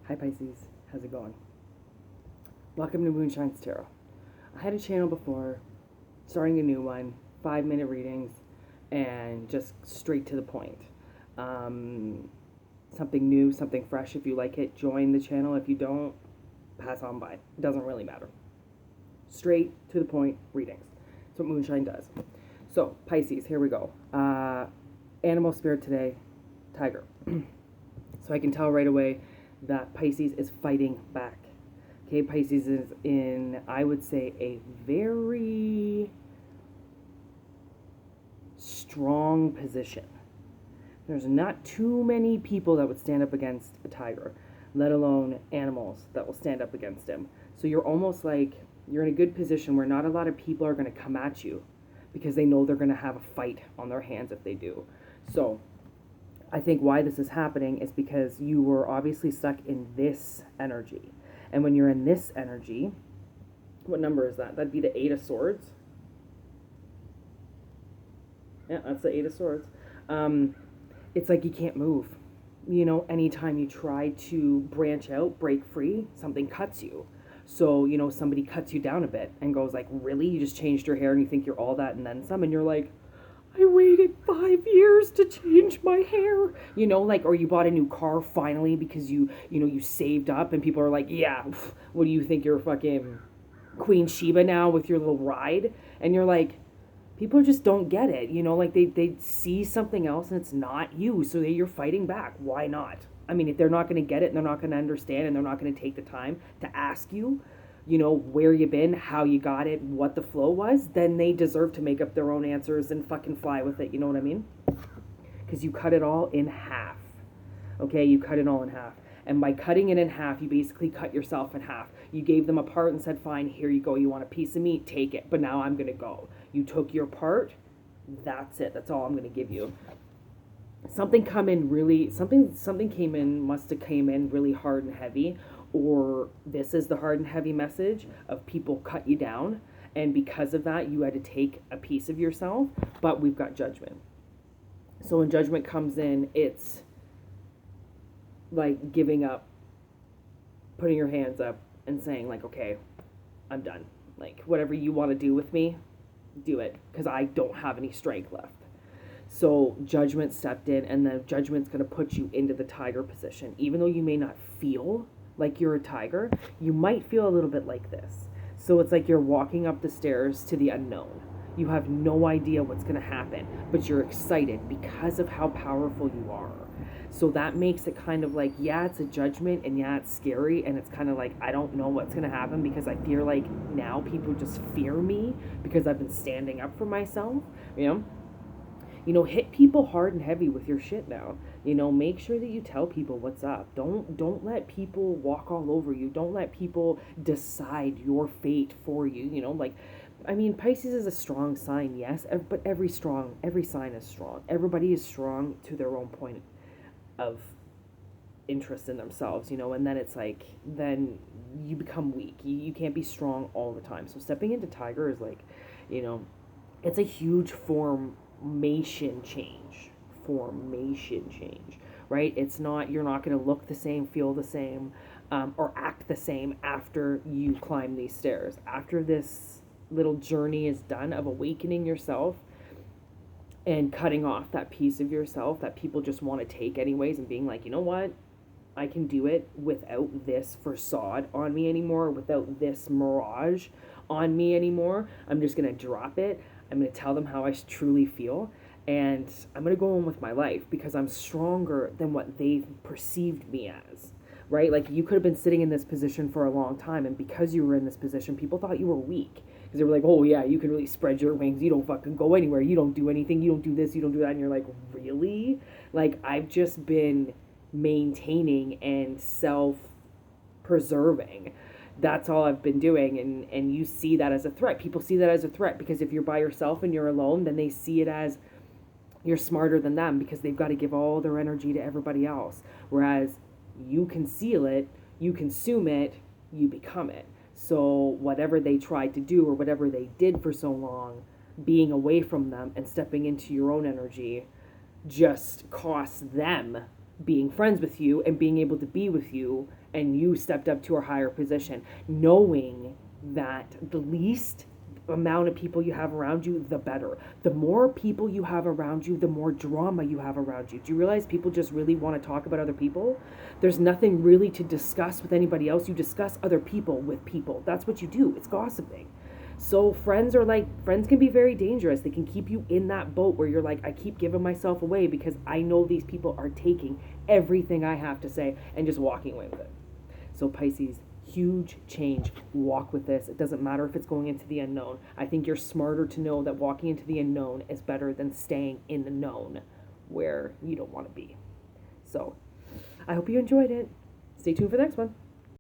Hi Pisces, how's it going? Welcome to MoonShines Tarot. I had a channel before, starting a new one, 5-minute readings, and just straight to the point. Something new, something fresh. If you like it, join the channel. If you don't, pass on by. It doesn't really matter. Straight to the point readings. That's what Moonshine does. So, Pisces, here we go. Animal spirit today, tiger. So I can tell right away that Pisces is fighting back. Okay, Pisces is in, I would say, a very strong position. There's not too many people that would stand up against a tiger, let alone animals that will stand up against him. So you're almost like, you're in a good position where not a lot of people are going to come at you because they know they're going to have a fight on their hands if they do. So I think why this is happening is because you were obviously stuck in this energy. And when you're in this energy, what number is that? That'd be the 8 of Swords. Yeah, that's the 8 of Swords. It's like you can't move. You know, anytime you try to branch out, break free, something cuts you. So, you know, somebody cuts you down a bit and goes like, really? You just changed your hair and you think you're all that and then some, and you're like, I waited 5 years to change my hair. You know, like, or you bought a new car finally because you saved up, and people are like, yeah, what do you think, you're fucking Queen Sheba now with your little ride? And you're like, people just don't get it. You know, like they see something else and it's not you. So you're fighting back. Why not? I mean, if they're not going to get it and they're not going to understand and they're not going to take the time to ask you, you know, where you been, how you got it, what the flow was, then they deserve to make up their own answers and fucking fly with it. You know what I mean? Because you cut it all in half. Okay, you cut it all in half. And by cutting it in half, you basically cut yourself in half. You gave them a part and said, fine, here you go. You want a piece of meat? Take it. But now I'm going to go. You took your part. That's it. That's all I'm going to give you. Something come in really, something came in, must have came in really hard and heavy, or this is the hard and heavy message of people cut you down, and because of that you had to take a piece of yourself. But we've got judgment. So when judgment comes in, it's like giving up, putting your hands up and saying like, okay, I'm done. Like, whatever you want to do with me, do it, because I don't have any strength left. So judgment stepped in, and the judgment's going to put you into the tiger position. Even though you may not feel like you're a tiger, you might feel a little bit like this. So it's like you're walking up the stairs to the unknown. You have no idea what's going to happen, but you're excited because of how powerful you are. So that makes it kind of like, yeah, it's a judgment, and yeah, it's scary, and it's kind of like, I don't know what's going to happen because I feel like now people just fear me because I've been standing up for myself, you know? You know, hit people hard and heavy with your shit now. You know, make sure that you tell people what's up. Don't let people walk all over you. Don't let people decide your fate for you. You know, like, I mean, Pisces is a strong sign, yes, but every sign is strong. Everybody is strong to their own point of interest in themselves, you know, and then it's like, then you become weak. You can't be strong all the time. So stepping into Tiger is like, you know, it's a huge formation change, right? It's not, you're not going to look the same, feel the same, or act the same after you climb these stairs. After this little journey is done of awakening yourself and cutting off that piece of yourself that people just want to take anyways, and being like, you know what, I can do it without this facade on me anymore, without this mirage on me anymore. I'm just going to drop it. I'm going to tell them how I truly feel, and I'm going to go on with my life because I'm stronger than what they've perceived me as, right? Like, you could have been sitting in this position for a long time, and because you were in this position, people thought you were weak because they were like, oh yeah, you can really spread your wings. You don't fucking go anywhere. You don't do anything. You don't do this. You don't do that. And you're like, really? Like, I've just been maintaining and self-preserving. That's all I've been doing, and you see that as a threat. People see that as a threat because if you're by yourself and you're alone, then they see it as you're smarter than them because they've got to give all their energy to everybody else. Whereas you conceal it, you consume it, you become it. So whatever they tried to do or whatever they did for so long, being away from them and stepping into your own energy just costs them being friends with you and being able to be with you, and you stepped up to a higher position, knowing that the least amount of people you have around you, the better. The more people you have around you, the more drama you have around you. Do you realize people just really want to talk about other people? There's nothing really to discuss with anybody else. You discuss other people with people. That's what you do. It's gossiping. So friends can be very dangerous. They can keep you in that boat where you're like, I keep giving myself away because I know these people are taking everything I have to say and just walking away with it. So Pisces, huge change. Walk with this. It doesn't matter if it's going into the unknown. I think you're smarter to know that walking into the unknown is better than staying in the known where you don't want to be. So I hope you enjoyed it. Stay tuned for the next one.